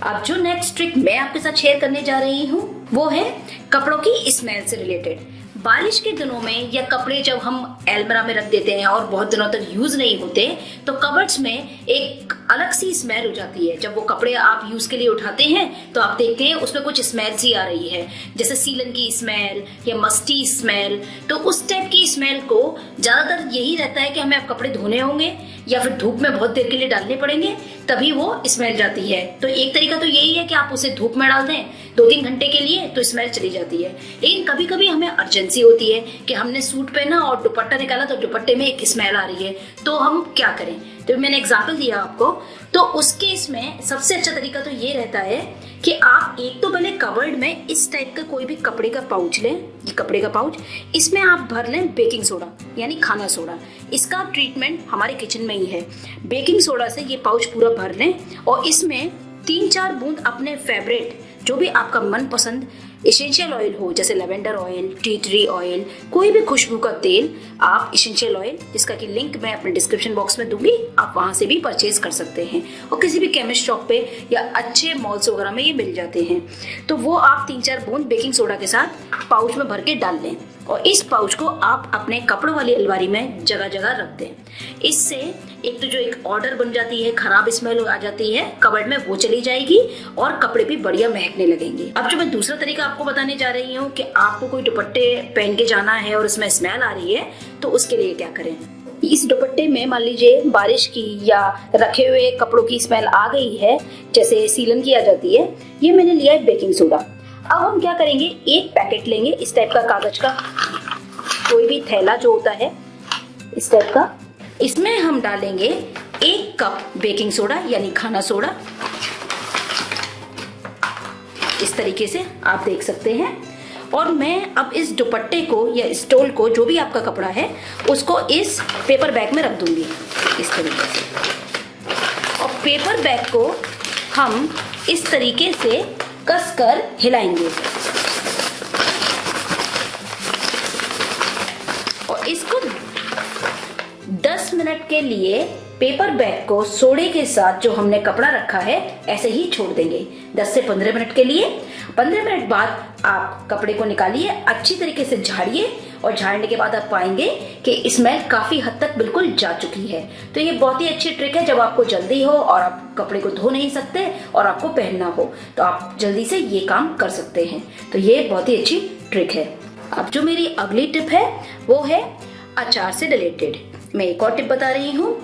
अब जो next trick मैं आपके साथ शेयर करने जा रही हूँ वो है कपड़ों की स्मेल से रिलेटेड। बारिश के दिनों में या कपड़े जब हम अलमीरा में रख देते हैं और बहुत दिनों तक यूज नहीं होते तो कबर्ड्स में एक अलग सी स्मेल हो जाती है। जब वो कपड़े आप यूज के लिए उठाते हैं तो आप देखते हैं उसमें कुछ स्मेल सी आ रही है, जैसे सीलन की स्मेल या मस्टी स्मेल। तो उस टाइप की स्मेल को ज्यादातर यही रहता है कि हमें अब कपड़े धोने होंगे या फिर धूप में बहुत देर के लिए डालने पड़ेंगे तभी वो स्मेल जाती है। तो एक तरीका तो यही है कि आप उसे धूप में डाल दें 2-3 घंटे के लिए तो स्मेल चली जाती है। लेकिन कभी कभी हमें अर्जेंसी होती है कि हमने सूट पहना और दुपट्टा निकाला तो दुपट्टे में एक स्मेल आ रही है, तो हम क्या करें। तो मैंने एग्जाम्पल दिया आपको, तो उस केस में सबसे अच्छा तरीका तो ये रहता है कि आप एक तो पहले कबर्ड में इस टाइप का कोई भी कपड़े का पाउच लें, ये कपड़े का पाउच, इसमें आप भर लें बेकिंग सोडा यानी खाना सोडा। इसका ट्रीटमेंट हमारे किचन में ही है। बेकिंग सोडा से ये पाउच पूरा भर लें और इसमें 3-4 बूंद अपने फेवरेट जो भी आपका मनपसंद एसेंशियल ऑयल हो, जैसे lavender oil, tea tree oil, कोई भी खुशबू का तेल, आप एसेंशियल ऑयल जिसका कि लिंक मैं अपने डिस्क्रिप्शन बॉक्स में दूंगी, आप वहां से भी परचेज कर सकते हैं और किसी भी केमिस्ट शॉप पे या अच्छे मॉल्स वगैरह में ये मिल जाते हैं। तो वो आप 3-4 बूंद बेकिंग सोडा के साथ पाउच में भर के डाल लें और इस पाउच को आप अपने कपड़ों वाली अलमारी में जगह जगह रख दें। इससे एक तो जो एक ऑर्डर बन जाती है, खराब स्मेल आ जाती है कबर्ड में, वो चली जाएगी और कपड़े भी बढ़िया महकने लगेंगे। अब जो मैं दूसरा तरीका आपको बताने जा रही हूँ कि आपको कोई दुपट्टे पहन के जाना है और उसमें स्मेल आ रही है तो उसके लिए क्या करें। इस दुपट्टे में मान लीजिए बारिश की या रखे हुए कपड़ों की स्मेल आ गई है, जैसे सीलन की आ जाती है, ये मैंने लिया है बेकिंग सोडा। अब हम क्या करेंगे, एक पैकेट लेंगे इस टाइप का कागज का, कोई भी थैला जो होता है इस टाइप का, इसमें हम डालेंगे 1 कप बेकिंग सोडा यानी खाना सोडा। इस तरीके से आप देख सकते हैं। और मैं अब इस दुपट्टे को या स्टोल को, जो भी आपका कपड़ा है, उसको इस पेपर बैग में रख दूंगी इस तरीके से। और पेपर बैग को हम इस तरीके से कसकर हिलाएंगे और इसको 10 मिनट के लिए पेपर बैग को सोडे के साथ जो हमने कपड़ा रखा है ऐसे ही छोड़ देंगे 10 से 15 मिनट के लिए। 15 मिनट बाद आप कपड़े को निकालिए, अच्छी तरीके से झाड़िए और झाड़ने के बाद आप पाएंगे कि स्मेल काफी हद तक बिल्कुल जा चुकी है। तो ये बहुत ही अच्छी ट्रिक है, जब आपको जल्दी हो और आप कपड़े को धो नहीं सकते और आपको पहनना हो तो आप जल्दी से ये काम कर सकते हैं। तो ये बहुत ही अच्छी ट्रिक है। अब जो मेरी अगली टिप है वो है अचार से रिलेटेड। मैं एक और टिप बता रही हूँ।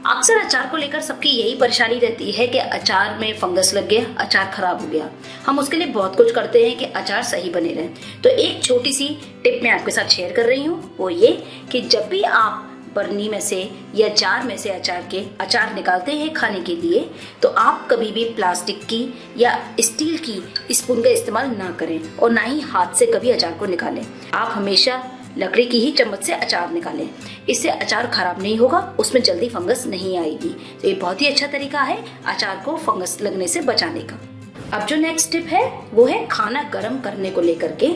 अक्सर अचार को लेकर सबकी यही परेशानी रहती है कि अचार में फंगस लग गया, अचार खराब हो गया। हम उसके लिए बहुत कुछ करते हैं कि अचार सही बने रहे। तो एक छोटी सी टिप मैं आपके साथ शेयर कर रही हूँ, वो ये कि जब भी आप बरनी में से या जार में से अचार निकालते हैं खाने के लिए, तो आप कभी भी प्लास्टिक की या स्टील की स्पून का इस्तेमाल ना करें और ना ही हाथ से कभी अचार को निकालें। आप हमेशा लकड़ी की ही चम्मच से अचार निकालें, इससे अचार खराब नहीं होगा, उसमें जल्दी फंगस नहीं आएगी। तो ये बहुत ही अच्छा तरीका है अचार को फंगस लगने से बचाने का। अब जो नेक्स्ट टिप है वो है खाना गर्म करने को लेकर के।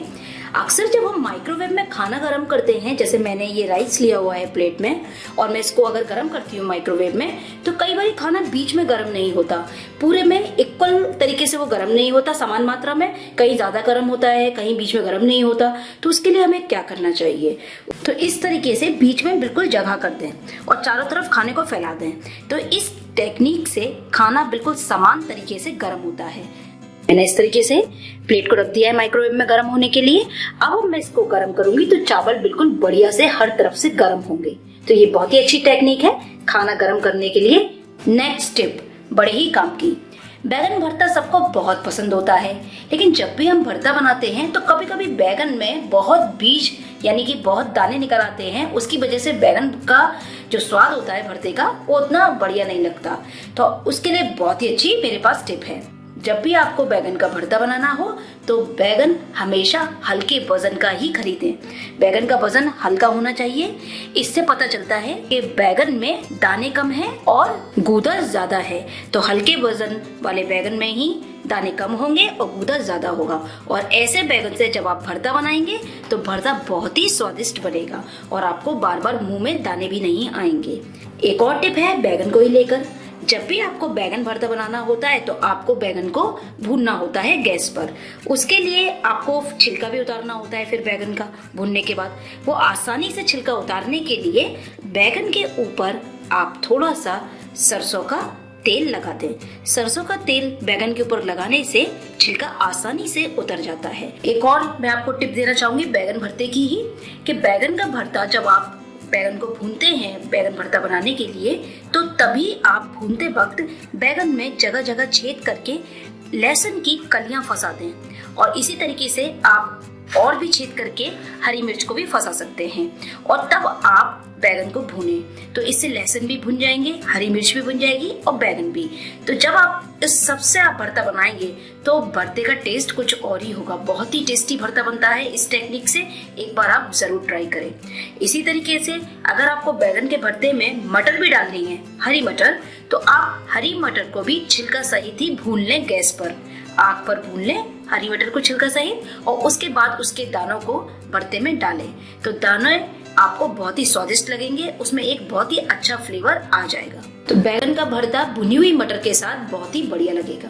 अक्सर जब हम माइक्रोवेव में खाना गर्म करते हैं, जैसे मैंने ये राइस लिया हुआ है प्लेट में और मैं इसको अगर गर्म करती हूँ माइक्रोवेव में, तो कई बार खाना बीच में गर्म नहीं होता, पूरे में इक्वल तरीके से वो गर्म नहीं होता, समान मात्रा में, कहीं ज्यादा गर्म होता है, कहीं बीच में गर्म नहीं होता। तो उसके लिए हमें क्या करना चाहिए, तो इस तरीके से बीच में बिल्कुल जगह कर दें और चारों तरफ खाने को फैला दें। तो इस टेक्निक से खाना बिल्कुल समान तरीके से गर्म होता है। मैंने इस तरीके से प्लेट को रख दिया है माइक्रोवेव में गर्म होने के लिए। अब मैं इसको गर्म करूंगी तो चावल बिल्कुल बढ़िया से हर तरफ से गर्म होंगे। तो ये बहुत ही अच्छी टेक्निक है खाना गर्म करने के लिए। नेक्स्ट टिप बड़े ही काम की। बैगन भरता सबको बहुत पसंद होता है, लेकिन जब भी हम भरता बनाते हैं तो कभी कभी बैगन में बहुत बीज यानी कि बहुत दाने निकल आते हैं। उसकी वजह से बैगन का जो स्वाद होता है भरते का वो उतना बढ़िया नहीं लगता। तो उसके लिए बहुत ही अच्छी मेरे पास टिप है। जब भी आपको बैगन का भरता बनाना हो तो बैगन हमेशा हल्के वजन का ही खरीदें। बैगन का वजन हल्का होना चाहिए, इससे पता चलता है कि बैगन में दाने कम है और गूदा ज्यादा है। तो हल्के वजन वाले बैगन में ही दाने कम होंगे और गूदा ज्यादा होगा। और ऐसे बैगन से जब आप भरता बनाएंगे तो भरता बहुत ही स्वादिष्ट बनेगा और आपको बार बार मुंह में दाने भी नहीं आएंगे। एक और टिप है बैगन को ही लेकर जब भी आपको बैगन भरता बनाना होता है तो आपको बैगन को भूनना होता है गैस पर। उसके लिए आपको छिलका भी उतारना होता है। फिर बैगन का भूनने के बाद वो आसानी से छिलका उतारने के लिए बैगन के ऊपर आप थोड़ा सा सरसों का तेल लगा दें। सरसों का तेल बैगन के ऊपर लगाने से छिलका आसानी से उतर जाता है। एक और मैं आपको टिप देना चाहूंगी बैगन भरते की ही, कि बैगन का भरता जब आप बैगन को भूनते हैं बैगन भरता बनाने के लिए, तो तभी आप भूनते वक्त बैगन में जगह जगह छेद करके लहसुन की कलियां फंसा दें। और इसी तरीके से आप और भी छेद करके हरी मिर्च को भी फंसा सकते हैं और तब आप बैगन को भूने, तो इससे लहसुन भी भुन जाएंगे, हरी मिर्च भी भुन जाएगी और बैगन भी। तो जब आप इस सबसे आप भरता बनाएंगे तो भरते का टेस्ट कुछ और ही होगा। बहुत ही टेस्टी भरता बनता है इस टेक्निक से, एक बार आप जरूर ट्राई करें। इसी तरीके से अगर आपको बैगन के भरते में मटर भी डालनी है, हरी मटर, तो आप हरी मटर को भी छिलका सहित ही भून लें गैस पर, आग पर भून लें हरी मटर को छिलका सहित, और उसके बाद उसके दानों को भरते में डालें। तो दाने आपको बहुत ही स्वादिष्ट लगेंगे, उसमें एक बहुत ही अच्छा फ्लेवर आ जाएगा। तो बैगन का भरता भुनी हुई मटर के साथ बहुत ही बढ़िया लगेगा।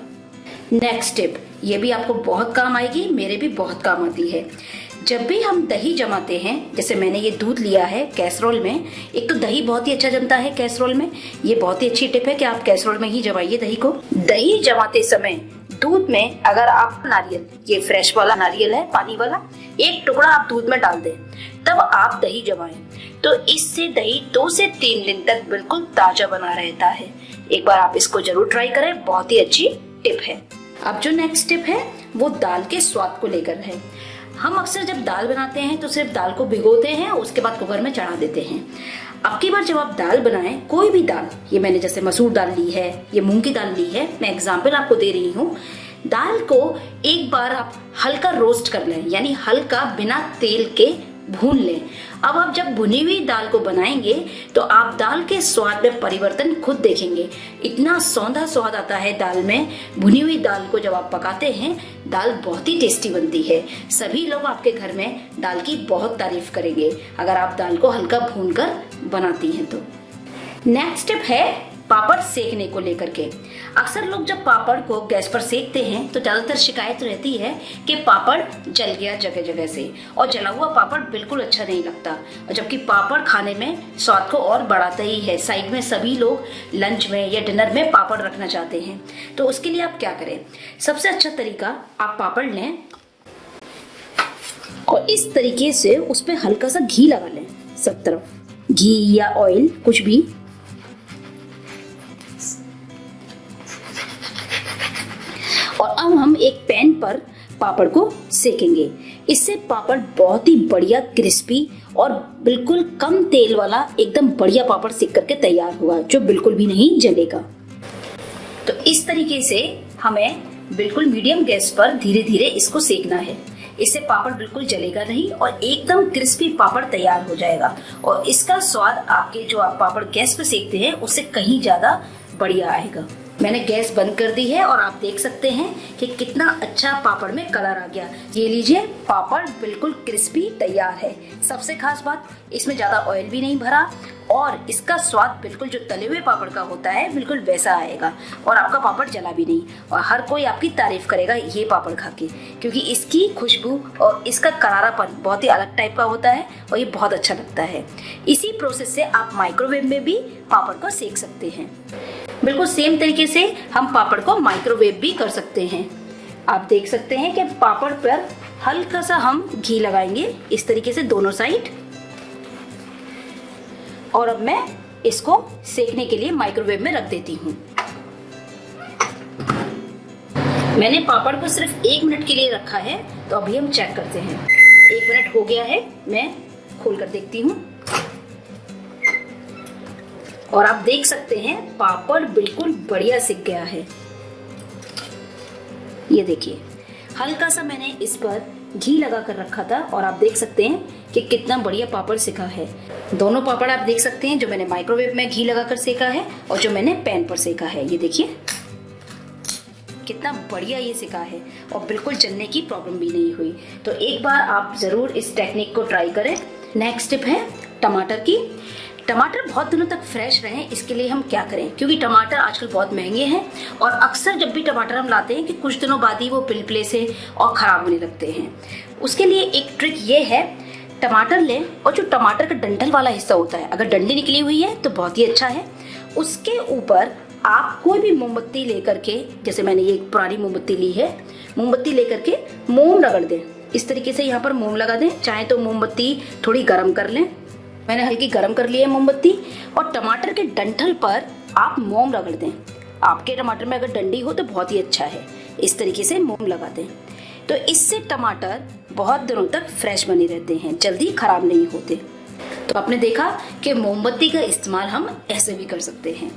नेक्स्ट टिप, ये भी आपको बहुत काम आएगी, मेरे भी बहुत काम आती है। जब भी हम दही जमाते हैं, जैसे मैंने ये दूध लिया है कैसरोल में, एक तो दही बहुत ही अच्छा जमता है कैसरोल में, ये बहुत ही अच्छी टिप है कि आप कैसरोल में ही जमाइए दही को। दही जमाते समय दूध में अगर आप नारियल, ये फ्रेश वाला नारियल है पानी वाला, एक टुकड़ा आप दूध में डाल दें, तब आप दही जमाएं, तो इससे दही 2 से 3 दिन तक बिल्कुल ताजा बना रहता है। एक बार आप इसको जरूर ट्राई करें, बहुत ही अच्छी टिप है। अब जो नेक्स्ट टिप है वो दाल के स्वाद को लेकर है। हम अक्सर जब दाल बनाते हैं तो सिर्फ दाल को भिगोते हैं, उसके बाद कुकर में चढ़ा देते हैं। अब की बार जब आप दाल बनाएं, कोई भी दाल, ये मैंने जैसे मसूर दाल ली है, ये मूंग की दाल ली है, मैं एग्जाम्पल आपको दे रही हूँ, दाल को एक बार आप हल्का रोस्ट कर लें, यानी हल्का बिना तेल के भून लें। अब आप जब भुनी हुई दाल को बनाएंगे तो आप दाल के स्वाद में परिवर्तन खुद देखेंगे। इतना सौंधा स्वाद आता है दाल में। भुनी हुई दाल को जब आप पकाते हैं, दाल बहुत ही टेस्टी बनती है। सभी लोग आपके घर में दाल की बहुत तारीफ करेंगे अगर आप दाल को हल्का भूनकर बनाती हैं तो। नेक्स्ट टिप है पापड़ सेकने को लेकर के। अक्सर लोग जब पापड़ को गैस पर सेकते हैं तो ज्यादातर शिकायत रहती है कि पापड़ जल गया जगह जगह से, और जला हुआ पापड़ बिल्कुल अच्छा नहीं लगता, और जबकि पापड़ खाने में स्वाद को और बढ़ाता ही है। साइड में सभी लोग लंच में या डिनर में पापड़ रखना चाहते हैं, तो उसके लिए आप क्या करें, सबसे अच्छा तरीका, आप पापड़ लें और इस तरीके से उस पर हल्का सा घी लगा लें, सब तरफ घी या ऑयल कुछ भी, और अब हम एक पैन पर पापड़ को सेकेंगे। इससे पापड़ बहुत ही बढ़िया क्रिस्पी और बिल्कुल कम तेल वाला एकदम बढ़िया पापड़ सेक करके तैयार हुआ, जो बिल्कुल भी नहीं जलेगा। तो इस तरीके से हमें बिल्कुल मीडियम गैस पर धीरे धीरे इसको सेकना है। इससे पापड़ बिल्कुल जलेगा नहीं और एकदम क्रिस्पी पापड़ तैयार हो जाएगा, और इसका स्वाद आपके जो आप पापड़ गैस पर सेकते हैं उससे कहीं ज्यादा बढ़िया आएगा। मैंने गैस बंद कर दी है और आप देख सकते हैं कि कितना अच्छा पापड़ में कलर आ गया। ये लीजिए, पापड़ बिल्कुल क्रिस्पी तैयार है। सबसे खास बात, इसमें ज्यादा ऑयल भी नहीं भरा और इसका स्वाद बिल्कुल जो तले हुए पापड़ का होता है बिल्कुल वैसा आएगा, और आपका पापड़ जला भी नहीं, और हर कोई आपकी तारीफ करेगा ये पापड़ खा के, क्योंकि इसकी खुशबू और इसका करारापन बहुत ही अलग टाइप का होता है और ये बहुत अच्छा लगता है। इसी प्रोसेस से आप माइक्रोवेव में भी पापड़ को सेक सकते हैं। बिल्कुल सेम तरीके से हम पापड़ को माइक्रोवेव भी कर सकते हैं। आप देख सकते हैं कि पापड़ पर हल्का सा हम घी लगाएंगे इस तरीके से दोनों साइड, और अब मैं इसको सेकने के लिए माइक्रोवेव में रख देती हूँ। मैंने पापड़ को सिर्फ 1 मिनट के लिए रखा है, तो अभी हम चेक करते हैं। 1 मिनट हो गया है, मैं खोल कर देखती हूँ और आप देख सकते हैं पापड़ बिल्कुल बढ़िया सिक गया है। ये देखिए, हल्का सा मैंने इस पर घी लगा कर रखा था और आप देख सकते हैं कि कितना बढ़िया पापड़ सिका है। दोनों पापड़ आप देख सकते हैं, जो मैंने माइक्रोवेव में घी लगाकर सेका है और जो मैंने पैन पर सेका है। ये देखिए कितना बढ़िया ये सिका है और बिल्कुल जलने की प्रॉब्लम भी नहीं हुई। तो एक बार आप जरूर इस टेक्निक को ट्राई करें। नेक्स्ट टिप है टमाटर की। टमाटर बहुत दिनों तक फ्रेश रहें इसके लिए हम क्या करें, क्योंकि टमाटर आजकल बहुत महंगे हैं और अक्सर जब भी टमाटर हम लाते हैं कि कुछ दिनों बाद ही वो पिलपिले से और ख़राब होने लगते हैं। उसके लिए एक ट्रिक ये है, टमाटर लें और जो टमाटर का डंठल वाला हिस्सा होता है, अगर डंडी निकली हुई है तो बहुत ही अच्छा है, उसके ऊपर आप कोई भी मोमबत्ती लेकर के, जैसे मैंने ये पुरानी मोमबत्ती ली है, मोमबत्ती लेकर के मोम रगड़ दें। इस तरीके से यहाँ पर मोम लगा दें। चाहे तो मोमबत्ती थोड़ी गर्म कर लें, मैंने हल्की गर्म कर ली है मोमबत्ती, और टमाटर के डंठल पर आप मोम रगड़ दें। आपके टमाटर में अगर डंडी हो तो बहुत ही अच्छा है। इस तरीके से मोम लगा दें, तो इससे टमाटर बहुत दिनों तक फ्रेश बने रहते हैं, जल्दी खराब नहीं होते। तो आपने देखा कि मोमबत्ती का इस्तेमाल हम ऐसे भी कर सकते हैं।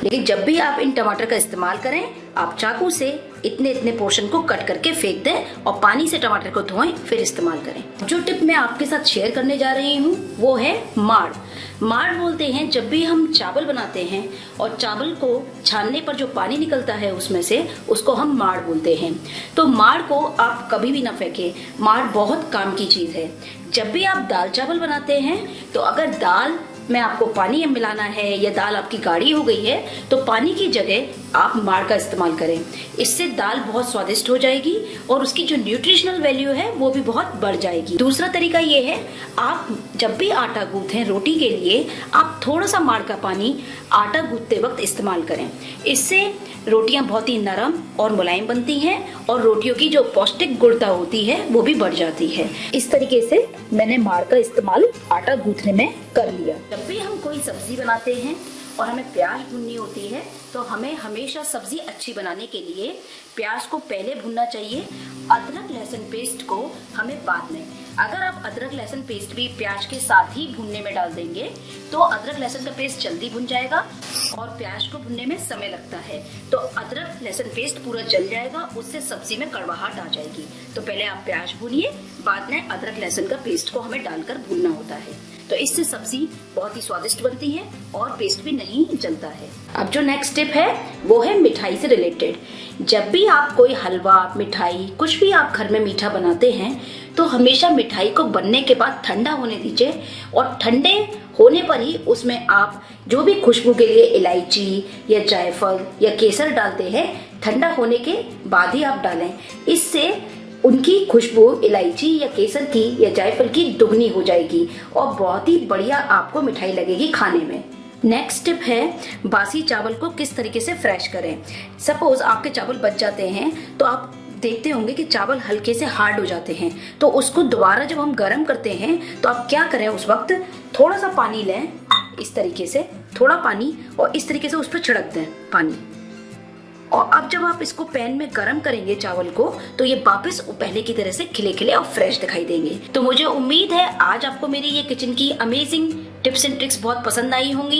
लेकिन जब भी आप इन टमाटर का इस्तेमाल करें, आप चाकू से इतने इतने पोर्शन को कट करके फेंक दें और पानी से टमाटर को धोएं, फिर इस्तेमाल करें। जो टिप मैं आपके साथ शेयर करने जा रही हूँ वो है माड़। माड़ बोलते हैं जब भी हम चावल बनाते हैं और चावल को छानने पर जो पानी निकलता है उसमें से, उसको हम माड़ बोलते हैं। तो माड़ को आप कभी भी ना फेंकें, माड़ बहुत काम की चीज़ है। जब भी आप दाल चावल बनाते हैं तो अगर दाल में आपको पानी मिलाना है या दाल आपकी गाढ़ी हो गई है तो पानी की जगह आप माड़ का इस्तेमाल करें। इससे दाल बहुत स्वादिष्ट हो जाएगी और उसकी जो न्यूट्रिशनल वैल्यू है वो भी बहुत बढ़ जाएगी। दूसरा तरीका ये है, आप जब भी आटा गूंथें रोटी के लिए, आप थोड़ा सा माड़ का पानी आटा गूंथते वक्त इस्तेमाल करें। इससे रोटियां बहुत ही नरम और मुलायम बनती हैं और रोटियों की जो पौष्टिक गुणता होती है वो भी बढ़ जाती है। इस तरीके से मैंने माड़ का इस्तेमाल आटा गूंथने में कर लिया। जब भी हम कोई सब्जी बनाते हैं और हमें प्याज भूननी होती है तो हमें हमेशा सब्जी अच्छी बनाने के लिए प्याज को पहले भूनना चाहिए, अदरक लहसुन पेस्ट को हमें बाद में। अगर आप अदरक लहसुन पेस्ट भी प्याज के साथ ही भूनने में डाल देंगे तो अदरक लहसुन का पेस्ट जल्दी भुन जाएगा और प्याज को भुनने में समय लगता है, तो अदरक लहसुन पेस्ट पूरा जल जाएगा, उससे सब्जी में कड़वाहट आ जाएगी। तो पहले आप प्याज भूनिए, बाद में अदरक लहसुन का पेस्ट को हमें डालकर भूनना होता है। तो इससे सब्जी बहुत ही स्वादिष्ट बनती है और पेस्ट भी नहीं जलता है। अब जो नेक्स्ट टिप है वो है मिठाई से रिलेटेड। जब भी आप कोई हलवा, मिठाई, कुछ भी आप घर में मीठा बनाते हैं तो हमेशा मिठाई को बनने के बाद ठंडा होने दीजिए और ठंडे होने पर ही उसमें आप जो भी खुशबू के लिए इलायची या जायफल या केसर डालते हैं, ठंडा होने के बाद ही आप डालें। इससे उनकी खुशबू इलायची या केसर की या जायफल की दुगनी हो जाएगी और बहुत ही बढ़िया आपको मिठाई लगेगी खाने में। नेक्स्ट टिप है बासी चावल को किस तरीके से फ्रेश करें। सपोज आपके चावल बच जाते हैं तो आप देखते होंगे कि चावल हल्के से हार्ड हो जाते हैं, तो उसको दोबारा जब हम गर्म करते हैं तो आप क्या करें, उस वक्त थोड़ा सा पानी लें, इस तरीके से थोड़ा पानी, और इस तरीके से उस पर छिड़क दें पानी। और अब जब आप इसको पैन में गर्म करेंगे चावल को तो ये वापस पहले की तरह से खिले खिले और फ्रेश दिखाई देंगे। तो मुझे उम्मीद है आज आपको मेरी ये किचन की अमेजिंग टिप्स एंड ट्रिक्स बहुत पसंद आई होंगी।